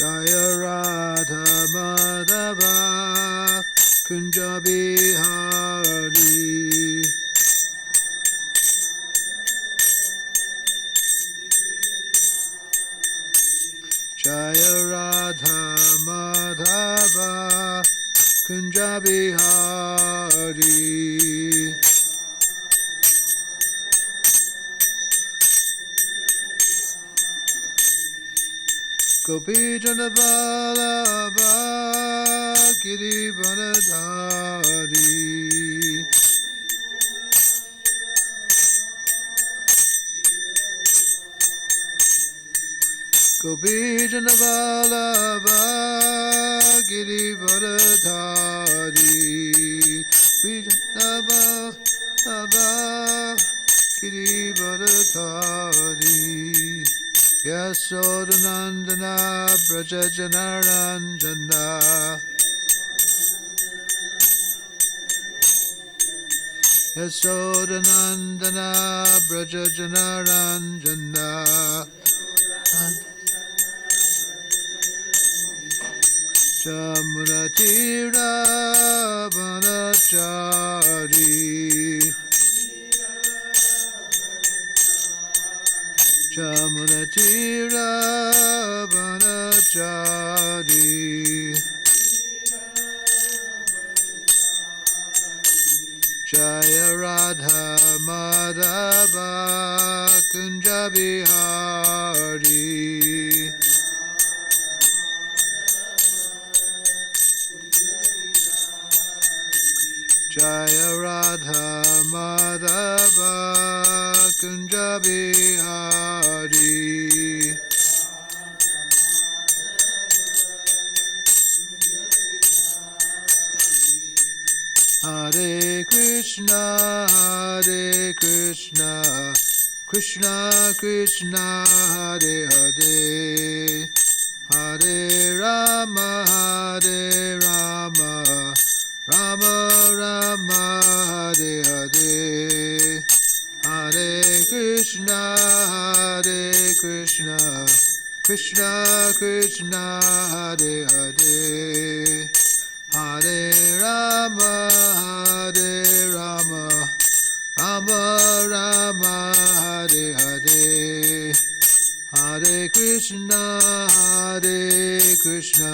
Jaya Radha Madhava Kunja Bihari. Jaya Radha Madhava Kunja Bihari. Gopi Jana Vallabha Girivaradhari. Gopi Jana Vallabha Girivaradhari. Gopi Jana Vallabha Girivaradhari. Yasodanandana Brajajanaranjana. Yasodanandana Brajajanaranjana. Jamunatira Vanachari. Jamunatira Vanachari. Jaya Radha Madhava Kunja Bihari. Jaya Radha Madhava Kunja Bihari. Hare Krishna, Hare Krishna, Krishna Krishna, Hare Hare, Hare Rama, Hare Rama, Rama Rama, Hare Hare, Hare Krishna, Hare Krishna, Krishna Krishna, Hare Hare, Hare Rama, Hare Rama, Rama Rama, Hare Hare, Hare Krishna, Hare Krishna,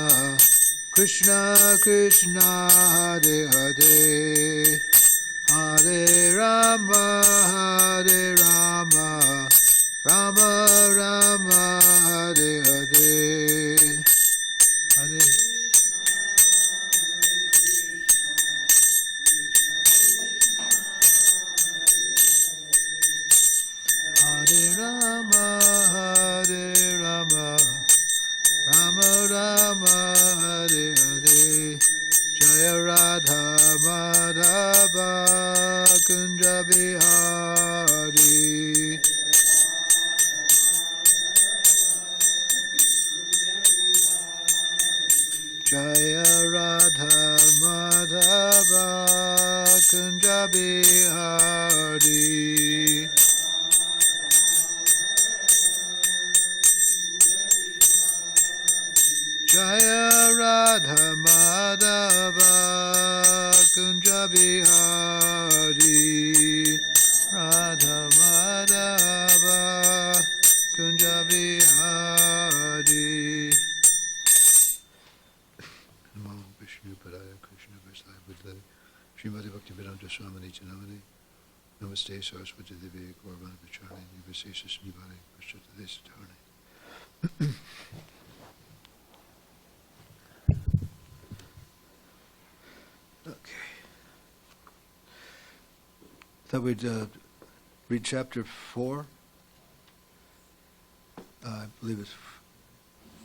Krishna Krishna, Hare Hare, Hare Rama, Hare Rama, Rama Rama, Hare Hare, Hare. Hare Rama, Hare Rama, Rama Rama, Hare Hare, Jaya Radha Madhava Kunja Bihari. Jaya Radha Madhava Kunja Bihari. Jaya Radha Madhava Kunja Bihari. Radha Madhava Kunja Bihari. Namo Vishnu Padaya Krishna Vasaya Buddhaya Srimati Bhaktivedanta Swamini Chanamani Namaste Saraswati Devi Gaurvana Vichari Nivasesa Snivani Prasthata Desatani. Okay. Thought we'd read chapter 4. I believe it's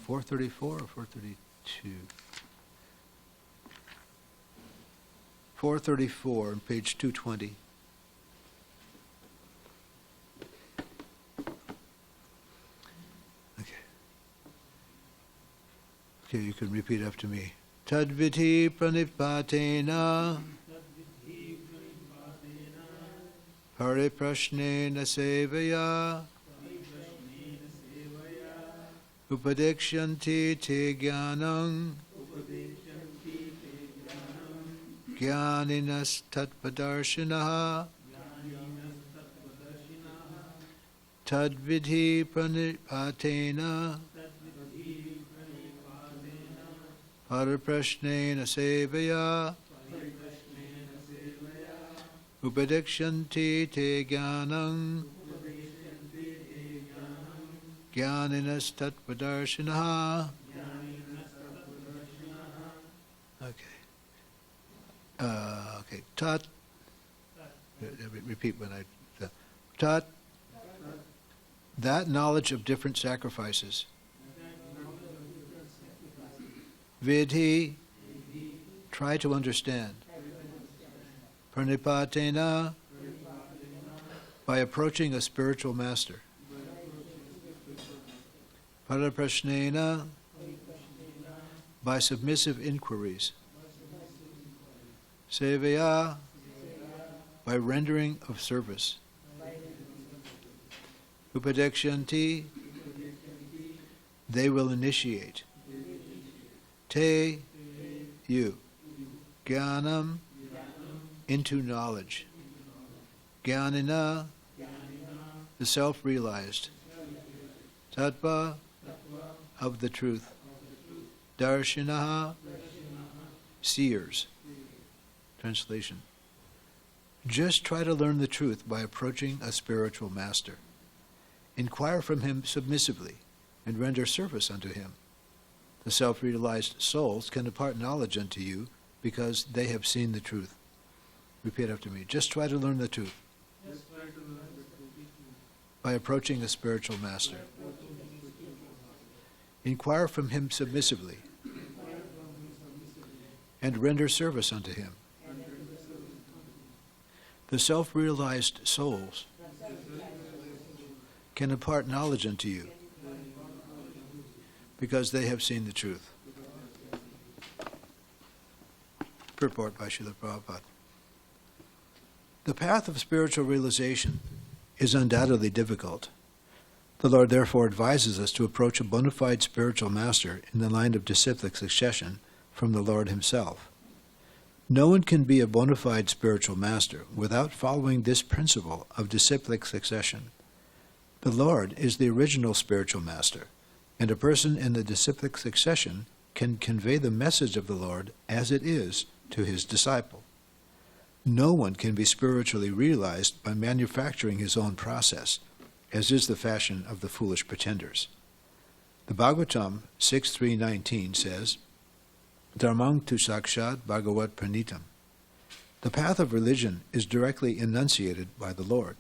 434 or 432. 434 on page 220. Okay, you can repeat after me. Tadviti pranipatena pariprashnena sevaya Upadikshanti te jnanam jnaninas tatpadarshinaha tadvidhi pranipatena harekrishna sevaya upadikshanti te jnanam jnaninas tatpadarshinaha. Okay. Okay. Tat. Repeat when I. Tat. That knowledge of different sacrifices. Vidhi. Try to understand. Pranipatena. By approaching a spiritual master. Paraprashnena. By submissive inquiries. Sevaya. By rendering of service. Upadikshanti. They will initiate. Te. You. Jnanam. Into knowledge. Jnanina. The self-realized. Tattva. Of the truth. Darshinaha. Seers. Translation. Just try to learn the truth by approaching a spiritual master. Inquire from him submissively and render service unto him. The self-realized souls can impart knowledge unto you because they have seen the truth. Repeat after me. Just try to learn the truth by approaching a spiritual master. Inquire from him submissively and render service unto him. The self-realized souls can impart knowledge unto you because they have seen the truth. Purport by Srila Prabhupada. The path of spiritual realization is undoubtedly difficult. The Lord therefore advises us to approach a bona fide spiritual master in the line of disciplic succession from the Lord himself. No one can be a bona fide spiritual master without following this principle of disciplic succession. The Lord is the original spiritual master, and a person in the disciplic succession can convey the message of the Lord as it is to his disciple. No one can be spiritually realized by manufacturing his own process, as is the fashion of the foolish pretenders. The Bhagavatam 6.3.19 says, Dharmang tu sakshat bhagavad pranitam. The path of religion is directly enunciated by the Lord.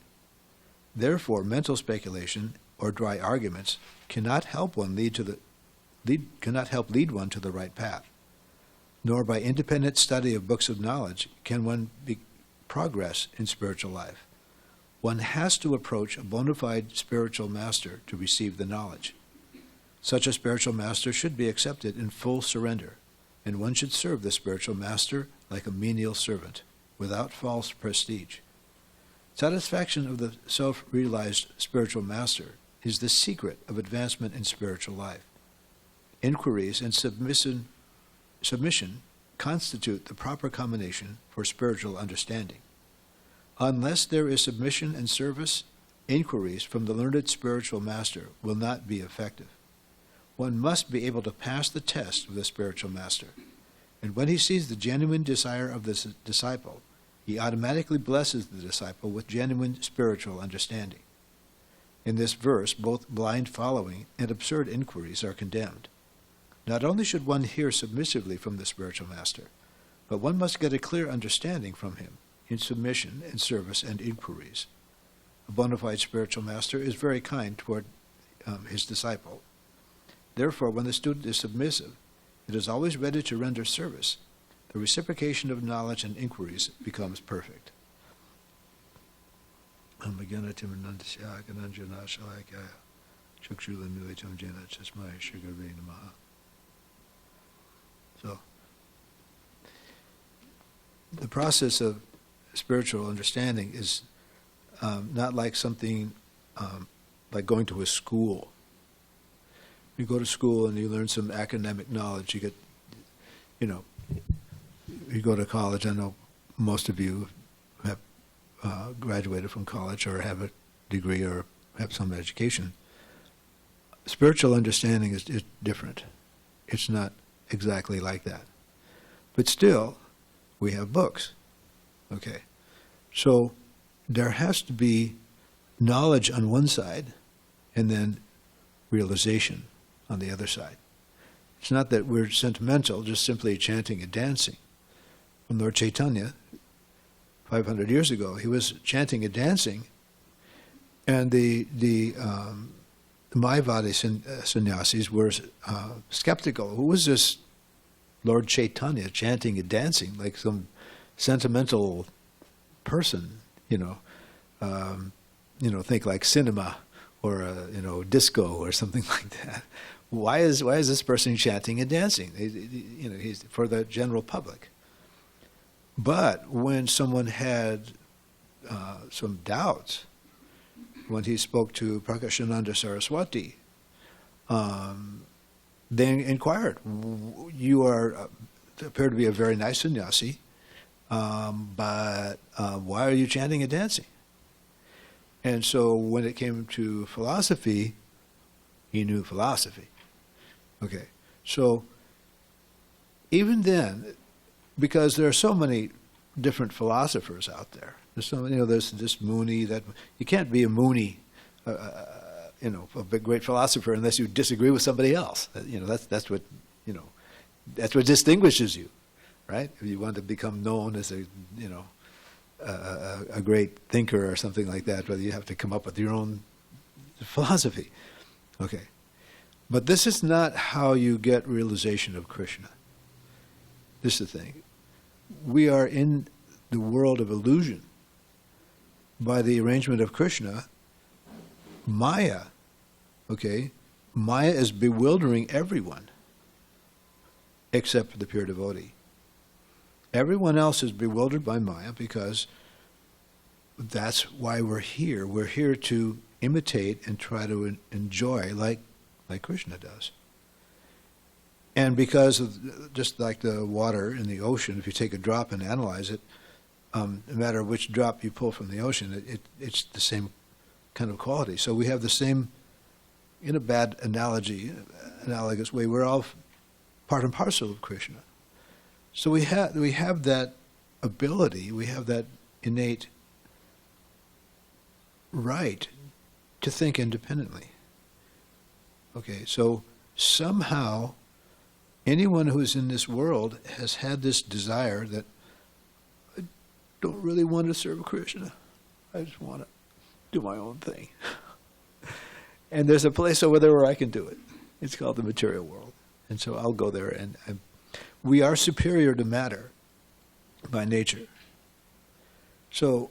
Therefore, mental speculation or dry arguments cannot help lead one to the right path. Nor by independent study of books of knowledge can one progress in spiritual life. One has to approach a bona fide spiritual master to receive the knowledge. Such a spiritual master should be accepted in full surrender, and one should serve the spiritual master like a menial servant, without false prestige. Satisfaction of the self-realized spiritual master is the secret of advancement in spiritual life. Inquiries and submission constitute the proper combination for spiritual understanding. Unless there is submission and service, inquiries from the learned spiritual master will not be effective. One must be able to pass the test of the spiritual master, and when he sees the genuine desire of the disciple, he automatically blesses the disciple with genuine spiritual understanding. In this verse, both blind following and absurd inquiries are condemned. Not only should one hear submissively from the spiritual master, but one must get a clear understanding from him in submission and service and inquiries. A bona fide spiritual master is very kind toward his disciple. Therefore, when the student is submissive, it is always ready to render service. The reciprocation of knowledge and inquiries becomes perfect. So, the process of spiritual understanding is not like something like going to a school. You go to school and you learn some academic knowledge. You get, you go to college. I know most of you have graduated from college or have a degree or have some education. Spiritual understanding is different. It's not exactly like that. But still, we have books. Okay. So there has to be knowledge on one side and then realization on the other side. It's not that we're sentimental, just simply chanting and dancing. When Lord Chaitanya, 500 years ago, he was chanting and dancing, and the Mayavadi sannyasis were skeptical. Who was this Lord Chaitanya chanting and dancing like some sentimental person? Think like cinema or disco or something like that. Why is this person chanting and dancing? He's for the general public. But when someone had some doubts, when he spoke to Prakashananda Saraswati, they inquired, "You appear to be a very nice sannyasi, but why are you chanting and dancing?" And so when it came to philosophy, he knew philosophy. Okay, so even then, because there are so many different philosophers out there, there's so many, there's this Muni, that you can't be a Muni, a big great philosopher unless you disagree with somebody else. That's what distinguishes you, right? If you want to become known as a great thinker or something like that, whether you have to come up with your own philosophy. Okay. But this is not how you get realization of Krishna. This is the thing. We are in the world of illusion. By the arrangement of Krishna, Maya, Maya is bewildering everyone except for the pure devotee. Everyone else is bewildered by Maya because that's why we're here. We're here to imitate and try to enjoy like Krishna does. And because of, just like the water in the ocean, if you take a drop and analyze it, no matter which drop you pull from the ocean, it's the same kind of quality. So we have the same, in a bad analogous way, we're all part and parcel of Krishna. So we have that ability, we have that innate right to think independently. Okay, so somehow anyone who's in this world has had this desire that I don't really want to serve Krishna. I just want to do my own thing. And there's a place over there where I can do it. It's called the material world. And so I'll go there, and we are superior to matter by nature. So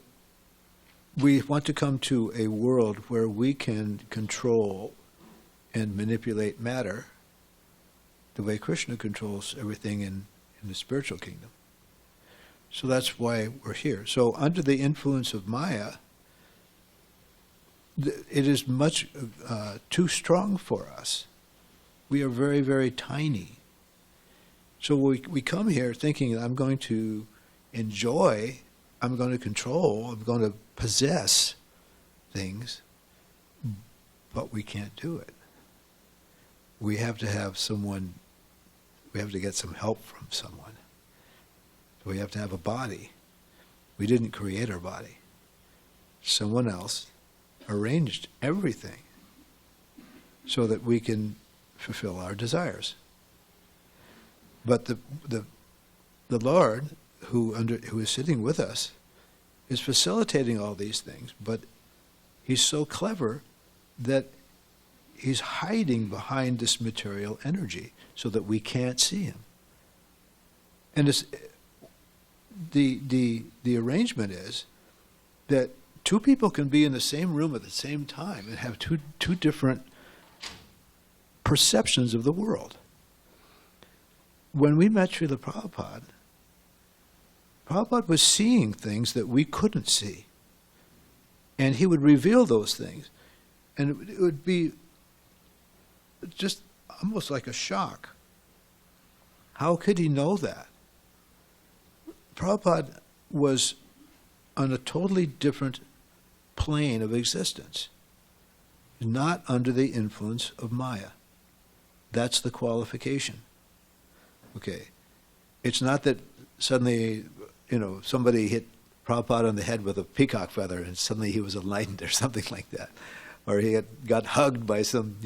we want to come to a world where we can control and manipulate matter the way Krishna controls everything in the spiritual kingdom. So that's why we're here. So under the influence of Maya, it is much too strong for us. We are very, very tiny. So we come here thinking I'm going to enjoy, I'm going to control, I'm going to possess things, but we can't do it. We have to have someone, we have to get some help from someone. So we have to have a body. We didn't create our body. Someone else arranged everything so that we can fulfill our desires. But the Lord, who is sitting with us, is facilitating all these things, but he's so clever that he's hiding behind this material energy so that we can't see him. And it's, the arrangement is that two people can be in the same room at the same time and have two different perceptions of the world. When we met Srila Prabhupada was seeing things that we couldn't see. And he would reveal those things. And it would be just almost like a shock. How could he know that? Prabhupada was on a totally different plane of existence, not under the influence of Maya. That's the qualification. Okay. It's not that suddenly, somebody hit Prabhupada on the head with a peacock feather and suddenly he was enlightened or something like that. Or he got hugged by some,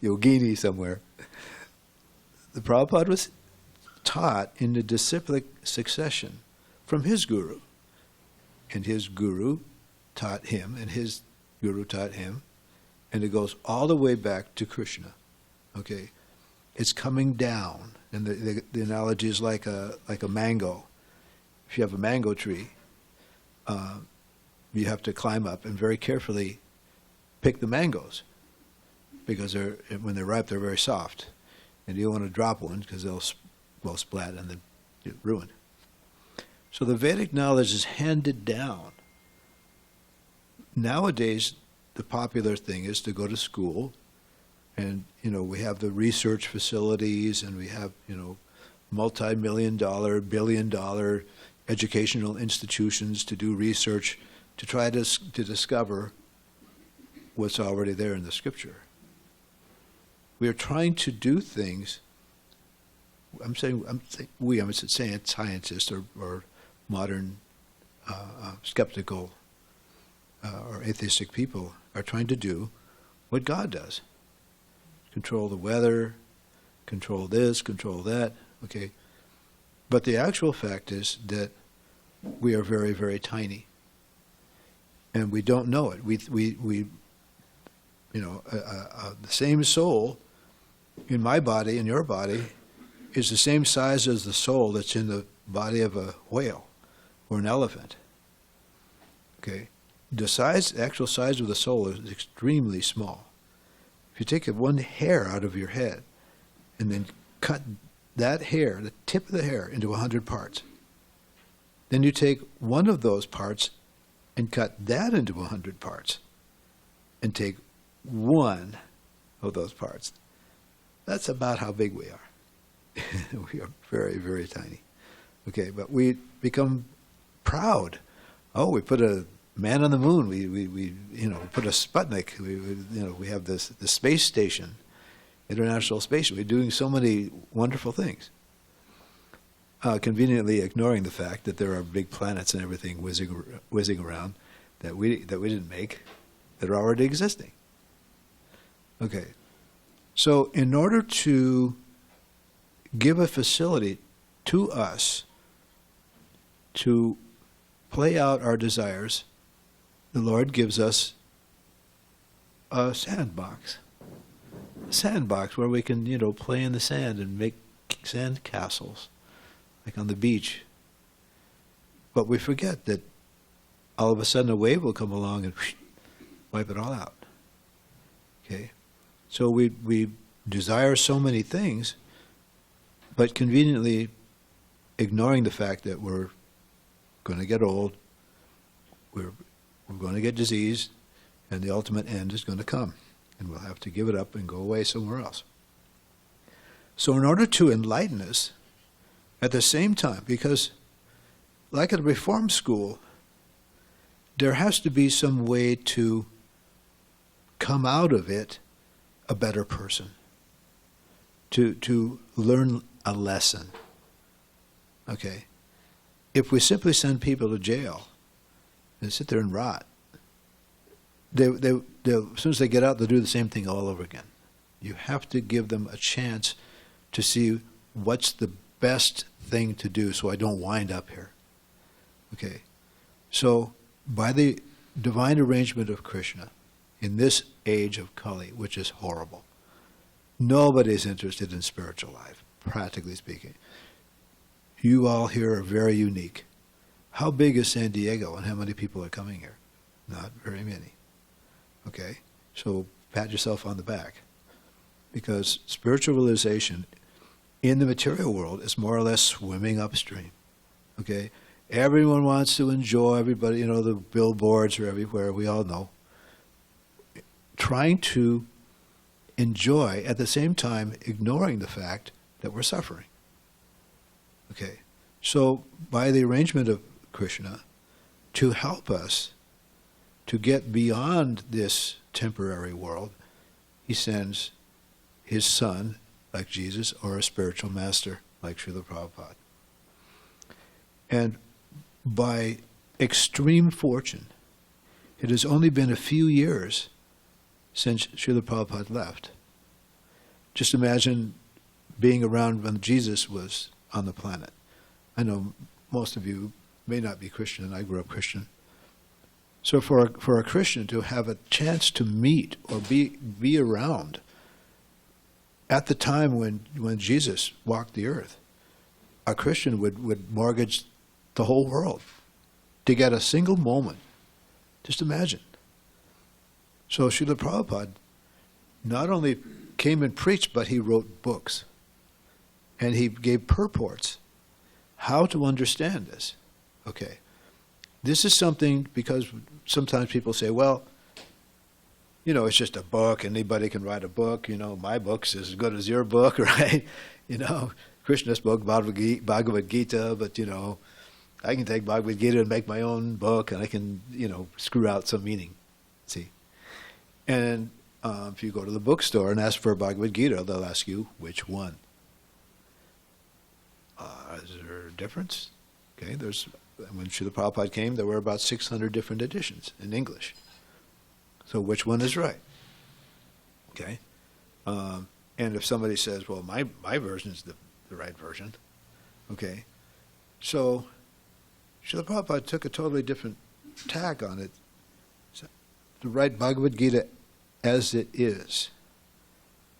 yogini somewhere. The Prabhupada was taught in the disciplic succession from his guru. And his guru taught him, and his guru taught him, and it goes all the way back to Krishna. Okay? It's coming down, and the analogy is like a mango. If you have a mango tree, you have to climb up and very carefully pick the mangoes, because when they're ripe, they're very soft, and you don't want to drop one because they'll splat and then get ruined. So the Vedic knowledge is handed down. Nowadays, the popular thing is to go to school, and we have the research facilities, and we have multi-million-dollar, billion-dollar educational institutions to do research to try to discover what's already there in the scripture. We are trying to do things. I'm saying scientists or modern skeptical or atheistic people are trying to do what God does. Control the weather, control this, control that, okay? But the actual fact is that we are very, very tiny. And we don't know it. The same soul in my body, in your body, is the same size as the soul that's in the body of a whale or an elephant. Okay? The actual size of the soul is extremely small. If you take one hair out of your head and then cut that hair, the tip of the hair, into 100 parts, then you take one of those parts and cut that into 100 parts and take one of those parts. That's about how big we are. We are very, very tiny. Okay, but we become proud. Oh, we put a man on the moon. We put a Sputnik. We have the space station, International Space. We're doing so many wonderful things. Conveniently ignoring the fact that there are big planets and everything whizzing around that we didn't make, that are already existing. Okay, so in order to give a facility to us to play out our desires, the Lord gives us a sandbox. A sandbox where we can, play in the sand and make sand castles, like on the beach. But we forget that all of a sudden a wave will come along and wipe it all out. Okay? So we desire so many things, but conveniently ignoring the fact that we're going to get old, we're going to get diseased, and the ultimate end is going to come. And we'll have to give it up and go away somewhere else. So in order to enlighten us, at the same time, because like at a reform school, there has to be some way to come out of it a better person, to learn a lesson. Okay? If we simply send people to jail and sit there and rot, they'll, as soon as they get out, they'll do the same thing all over again. You have to give them a chance to see what's the best thing to do so I don't wind up here. Okay? So, by the divine arrangement of Krishna, in this age of Kali, which is horrible, nobody's interested in spiritual life, practically speaking. You all here are very unique. How big is SanDiego and how many people are coming here? Not very many. Okay? So pat yourself on the back. Because spiritual realization in the material world is more or less swimming upstream. Okay? Everyone wants to enjoy, everybody, the billboards are everywhere, we all know. Trying to enjoy, at the same time ignoring the fact that we're suffering. Okay, so by the arrangement of Krishna, to help us to get beyond this temporary world, he sends his son, like Jesus, or a spiritual master, like Srila Prabhupada. And by extreme fortune, it has only been a few years since Srila Prabhupada left. Just imagine being around when Jesus was on the planet. I know most of you may not be Christian. I grew up Christian. So for a Christian to have a chance to meet or be around at the time when Jesus walked the earth, a Christian would mortgage the whole world to get a single moment. Just imagine. So Srila Prabhupada not only came and preached, but he wrote books. And he gave purports how to understand this. Okay. This is something, because sometimes people say, well, it's just a book. Anybody can write a book. My book's as good as your book, right? Krishna's book, Bhagavad Gita, but, I can take Bhagavad Gita and make my own book, and I can, screw out some meaning. See? And if you go to the bookstore and ask for a Bhagavad Gita, they'll ask you, which one? Is there a difference? Okay, when Srila Prabhupada came, there were about 600 different editions in English. So which one is right? Okay? And if somebody says, well, my version is the right version, okay? So Srila Prabhupada took a totally different tack on it, to write Bhagavad Gita as it is,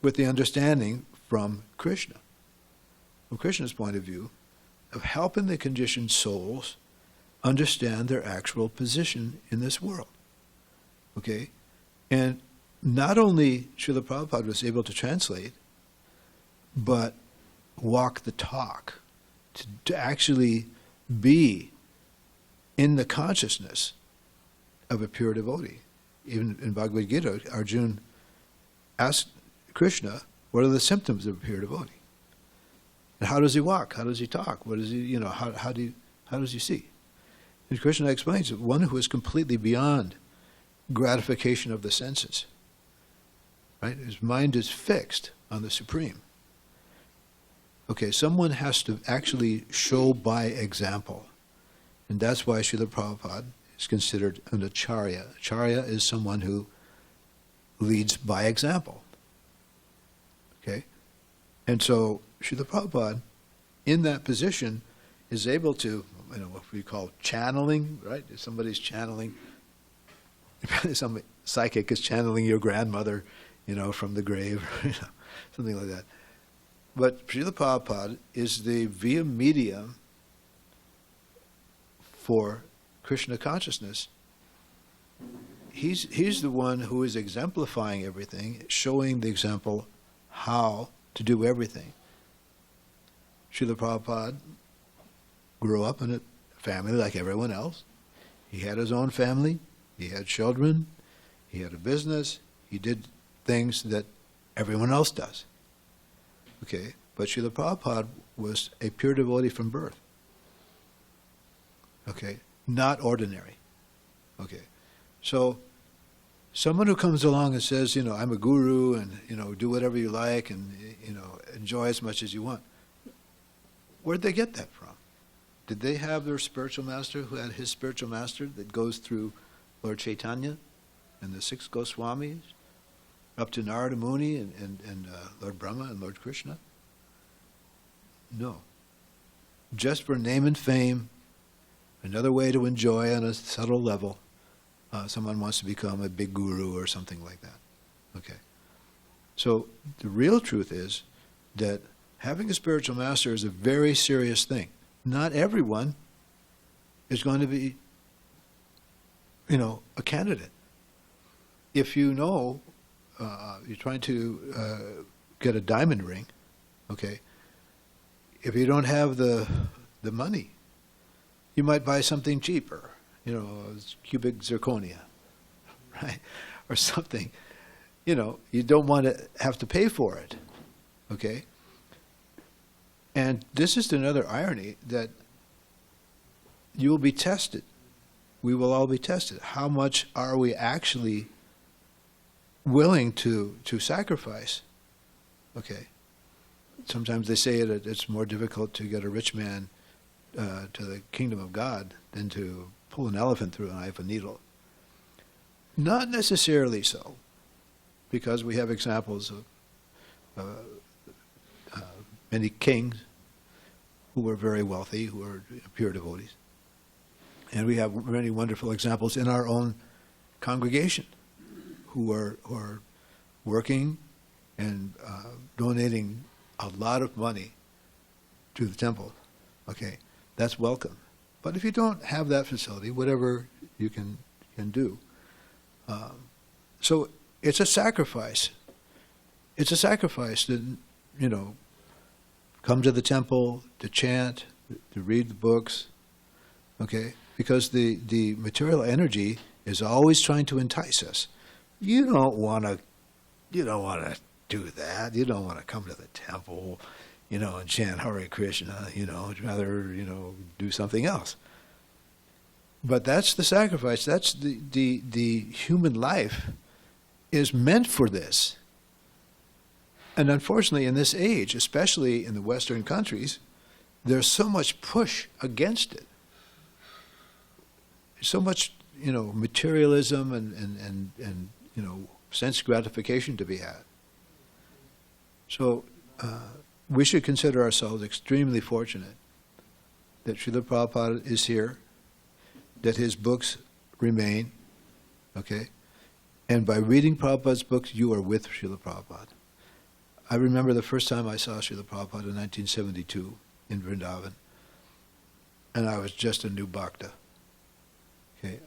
with the understanding from Krishna. From Krishna's point of view, of helping the conditioned souls understand their actual position in this world. Okay? And not only Srila Prabhupada was able to translate, but walk the talk, to actually be in the consciousness of a pure devotee. Even in Bhagavad Gita, Arjuna asked Krishna, what are the symptoms of a pure devotee? And how does he walk? How does he talk? What is he, how does he see? And Krishna explains that one who is completely beyond gratification of the senses, right? His mind is fixed on the Supreme. Okay, someone has to actually show by example. And that's why Srila Prabhupada is considered an acharya. Acharya is someone who leads by example. Okay? And so Srila Prabhupada, in that position, is able to, what we call channeling, right? If somebody's channeling, some psychic is channeling your grandmother, from the grave, something like that. But Srila Prabhupada is the via medium for Krishna consciousness. He's the one who is exemplifying everything, showing the example how to do everything. Srila Prabhupada grew up in a family like everyone else. He had his own family, he had children, he had a business, he did things that everyone else does. Okay, but Srila Prabhupada was a pure devotee from birth. Okay, not ordinary. Okay, so someone who comes along and says, I'm a guru and, do whatever you like and, enjoy as much as you want. Where'd they get that from? Did they have their spiritual master who had his spiritual master that goes through Lord Chaitanya and the 6 Goswamis up to Narada Muni and Lord Brahma and Lord Krishna? No. Just for name and fame, another way to enjoy on a subtle level, someone wants to become a big guru or something like that. Okay. So the real truth is that having a spiritual master is a very serious thing. Not everyone is going to be, a candidate. If you're trying to get a diamond ring, okay, if you don't have the money, you might buy something cheaper, cubic zirconia, right, or something. you don't want to have to pay for it, okay? And this is another irony, that you will be tested. We will all be tested. How much are we actually willing to sacrifice? Okay. Sometimes they say that it's more difficult to get a rich man to the kingdom of God than to pull an elephant through an eye of a needle. Not necessarily so, because we have examples of many kings who were very wealthy, who were pure devotees. And we have many wonderful examples in our own congregation who are working and donating a lot of money to the temple. Okay, that's welcome. But if you don't have that facility, whatever you can do. So it's a sacrifice. It's a sacrifice to, come to the temple, to chant, to read the books, okay? Because the material energy is always trying to entice us. You don't want to do that. You don't want to come to the temple, and chant Hare Krishna, you'd rather, do something else. But that's the sacrifice. That's the human life is meant for this. And unfortunately, in this age, especially in the Western countries, there's so much push against it. There's so much, materialism and sense gratification to be had. So we should consider ourselves extremely fortunate that Srila Prabhupada is here, that his books remain, okay? And by reading Prabhupada's books, you are with Srila Prabhupada. I remember the first time I saw Srila Prabhupada in 1972 in Vrindavan, and I was just a new bhakta. Okay,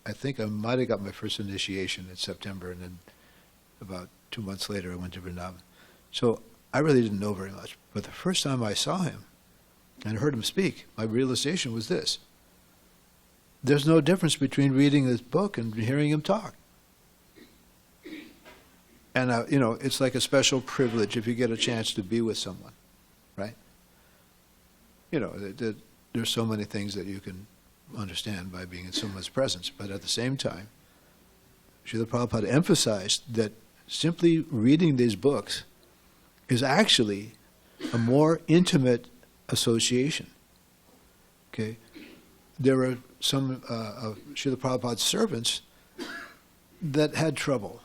I think I might have got my first initiation in September, and then about 2 months later I went to Vrindavan. So I really didn't know very much. But the first time I saw him and heard him speak, my realization was this. There's no difference between reading this book and hearing him talk. And, it's like a special privilege if you get a chance to be with someone, right? There's so many things that you can understand by being in someone's presence. But at the same time, Srila Prabhupada emphasized that simply reading these books is actually a more intimate association. Okay? There were some of Srila Prabhupada's servants that had trouble.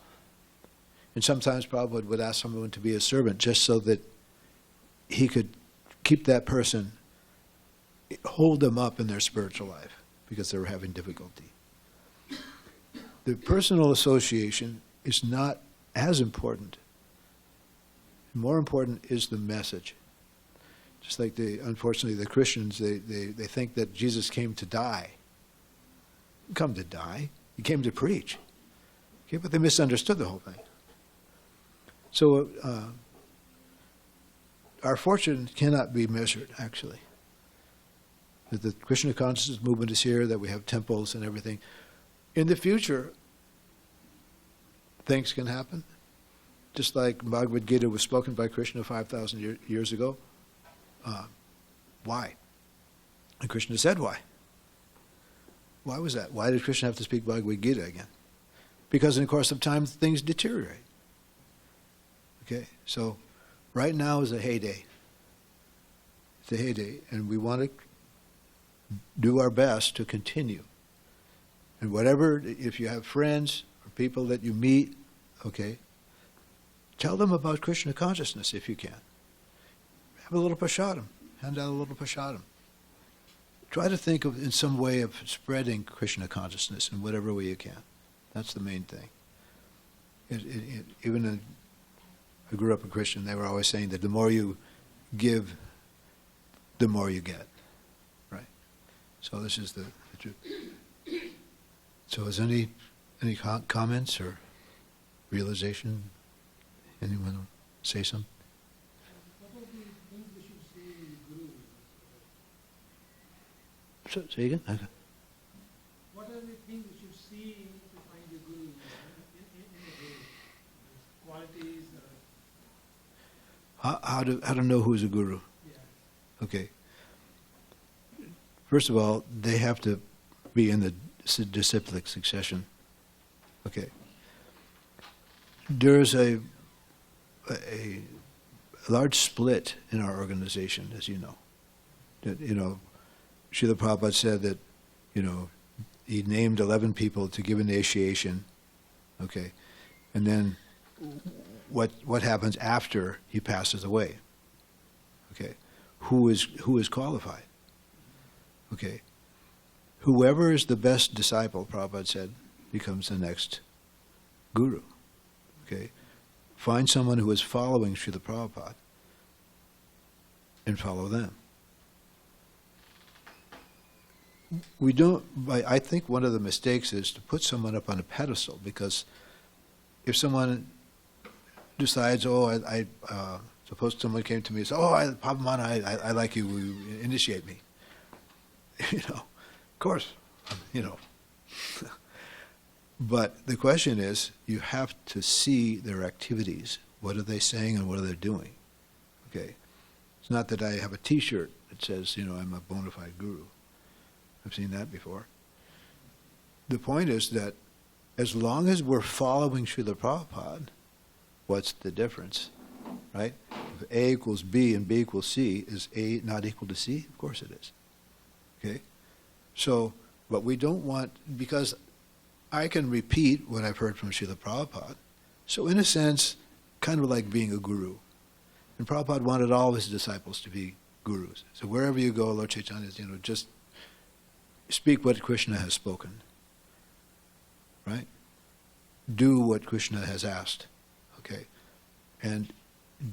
And sometimes Prabhupada would ask someone to be a servant just so that he could keep that person, hold them up in their spiritual life because they were having difficulty. The personal association is not as important. More important is the message. Just like unfortunately the Christians, they think that Jesus came to die. He didn't come to die. He came to preach. Okay, but they misunderstood the whole thing. So our fortune cannot be measured, actually. That the Krishna consciousness movement is here, that we have temples and everything. In the future, things can happen. Just like Bhagavad Gita was spoken by Krishna 5,000 years ago. Why? And Krishna said why. Why was that? Why did Krishna have to speak Bhagavad Gita again? Because in the course of time, things deteriorate. Okay, so right now is a heyday. It's a heyday, and we want to do our best to continue. And whatever, if you have friends or people that you meet, okay, tell them about Krishna consciousness if you can. Have a little prasadam. Hand out a little prasadam. Try to think of in some way of spreading Krishna consciousness in whatever way you can. That's the main thing. I grew up a Christian. They were always saying that the more you give, the more you get. Right? So this is the truth. So is any comments or realization? Anyone say something? What are the things we should see in Guru? Say again? Okay. What are the things we should see to find the Guru in the Guru? How to know who's a guru? Yeah. Okay. First of all, they have to be in the disciplic succession. Okay. There's a large split in our organization, as you know. That, Srila Prabhupada said that, he named 11 people to give initiation. Okay. And then what happens after he passes away? Okay. Who is qualified? Okay. Whoever is the best disciple, Prabhupada said, becomes the next guru. Okay. Find someone who is following Srila Prabhupada and follow them. I think one of the mistakes is to put someone up on a pedestal, because if someone decides, suppose someone came to me and said, Pavamana, I like you, will you initiate me? Of course, But the question is, you have to see their activities. What are they saying and what are they doing? Okay. It's not that I have a T-shirt that says, I'm a bona fide guru. I've seen that before. The point is that as long as we're following Srila Prabhupada, what's the difference? Right? If A equals B and B equals C, is A not equal to C? Of course it is. Okay? So, but we don't want, because I can repeat what I've heard from Srila Prabhupada. So in a sense, kind of like being a guru. And Prabhupada wanted all of his disciples to be gurus. So wherever you go, Lord Chaitanya, just speak what Krishna has spoken. Right? Do what Krishna has asked. Okay? And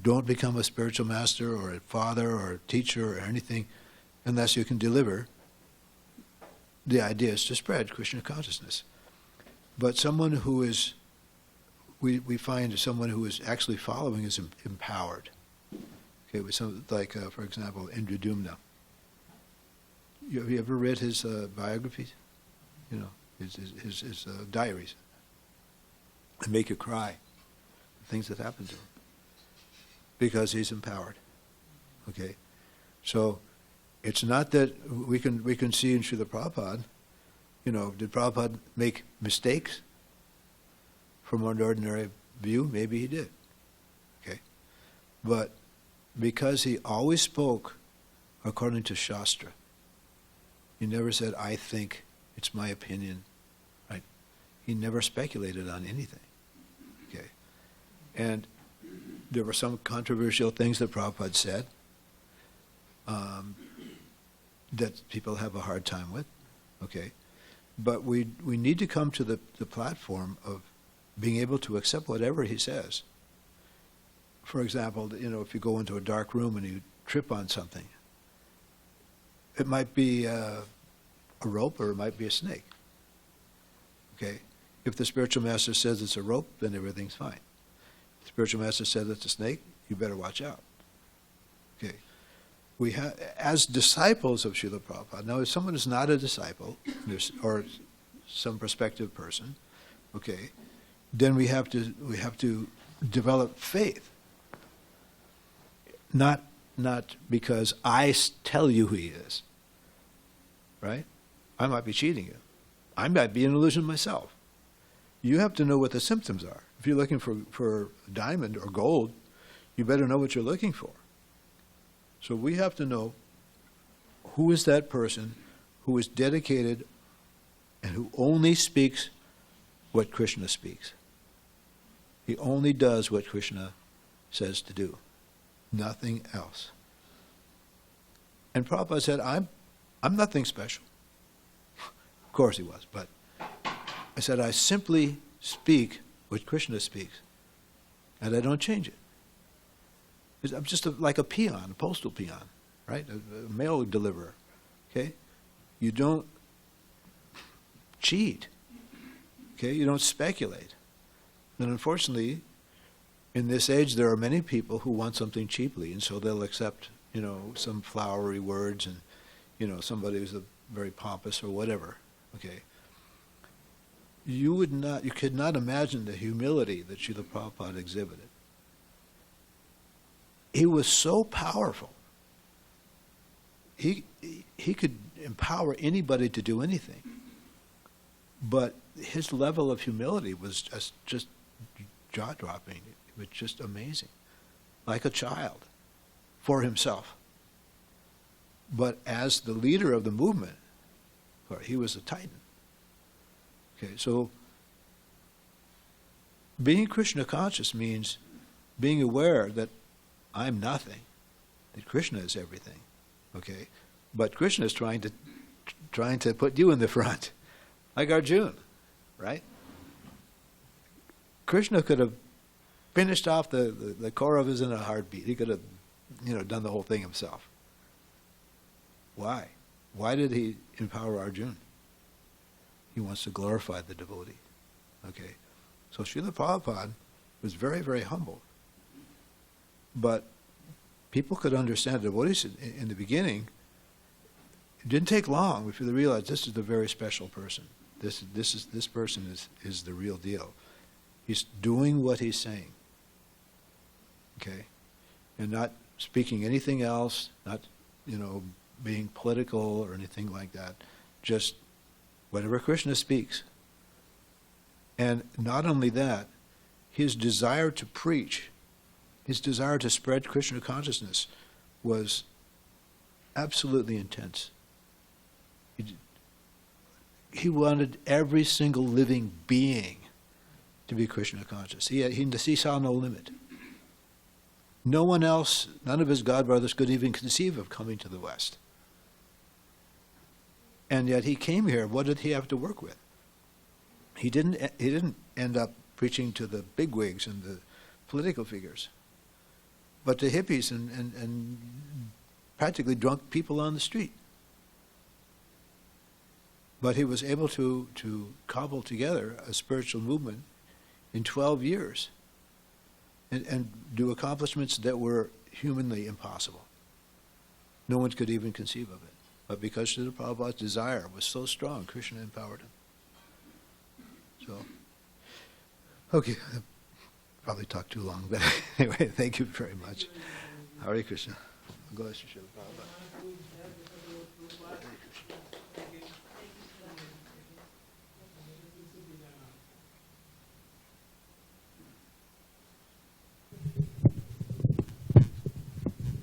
don't become a spiritual master or a father or a teacher or anything unless you can deliver. The idea is to spread Krishna consciousness. But someone who is, we find someone who is actually following is empowered. Okay, with some, like, for example, Indradumna. Have you ever read his biographies? His diaries. They make you cry. The things that happen to him. Because he's empowered. Okay? So, it's not that we can see in Srila Prabhupada, did Prabhupada make mistakes from an ordinary view? Maybe he did. Okay? But because he always spoke according to Shastra, he never said, I think, it's my opinion. Right? He never speculated on anything. Okay? And there were some controversial things that Prabhupada said that people have a hard time with. Okay? But we need to come to the platform of being able to accept whatever he says. For example, if you go into a dark room and you trip on something, it might be a rope or it might be a snake. Okay? If the spiritual master says it's a rope, then everything's fine. If the spiritual master says it's a snake, you better watch out. Okay? We have, as disciples of Srila Prabhupada, now if someone is not a disciple, or some prospective person, okay, then we have to develop faith. Not because I tell you who he is, right? I might be cheating you. I might be an illusion myself. You have to know what the symptoms are. If you're looking for diamond or gold, you better know what you're looking for. So we have to know who is that person who is dedicated and who only speaks what Krishna speaks. He only does what Krishna says to do. Nothing else. And Prabhupada said, I'm nothing special. Of course he was, but I said, I simply speak what Krishna speaks, and I don't change it. I'm just like a peon, a postal peon, right? A mail deliverer, okay? You don't cheat, okay? You don't speculate. And unfortunately, in this age, there are many people who want something cheaply, and so they'll accept, some flowery words and, somebody who's very pompous or whatever, okay? You could not imagine the humility that Srila Prabhupada exhibited. he was so powerful. He could empower anybody to do anything. But his level of humility was just jaw-dropping. It was just amazing. Like a child for himself. But as the leader of the movement, he was a titan. Okay, so being Krishna conscious means being aware that I'm nothing, that Krishna is everything. Okay, but Krishna is trying to put you in the front, like Arjuna, right? Krishna could have finished off the Kauravas in a heartbeat. He could have, done the whole thing himself. Why? Why did he empower Arjuna? He wants to glorify the devotee. Okay, so Srila Prabhupada was very, very humble. But people could understand the devotees in the beginning. It didn't take long before they realized this is a very special person. This person is the real deal. He's doing what he's saying. Okay, and not speaking anything else. Not being political or anything like that. Just whatever Krishna speaks. And not only that, his desire to preach, his desire to spread Krishna consciousness was absolutely intense. He wanted every single living being to be Krishna conscious. He saw no limit. No one else, none of his god brothers could even conceive of coming to the West. And yet he came here. What did he have to work with? He didn't end up preaching to the bigwigs and the political figures, but to hippies and practically drunk people on the street. But he was able to cobble together a spiritual movement in 12 years and do accomplishments that were humanly impossible. No one could even conceive of it. But because Srila Prabhupada's desire was so strong, Krishna empowered him. So, okay, I probably talked too long, but anyway, thank you very much. Hare Krishna. Go ahead, Srila Prabhupada.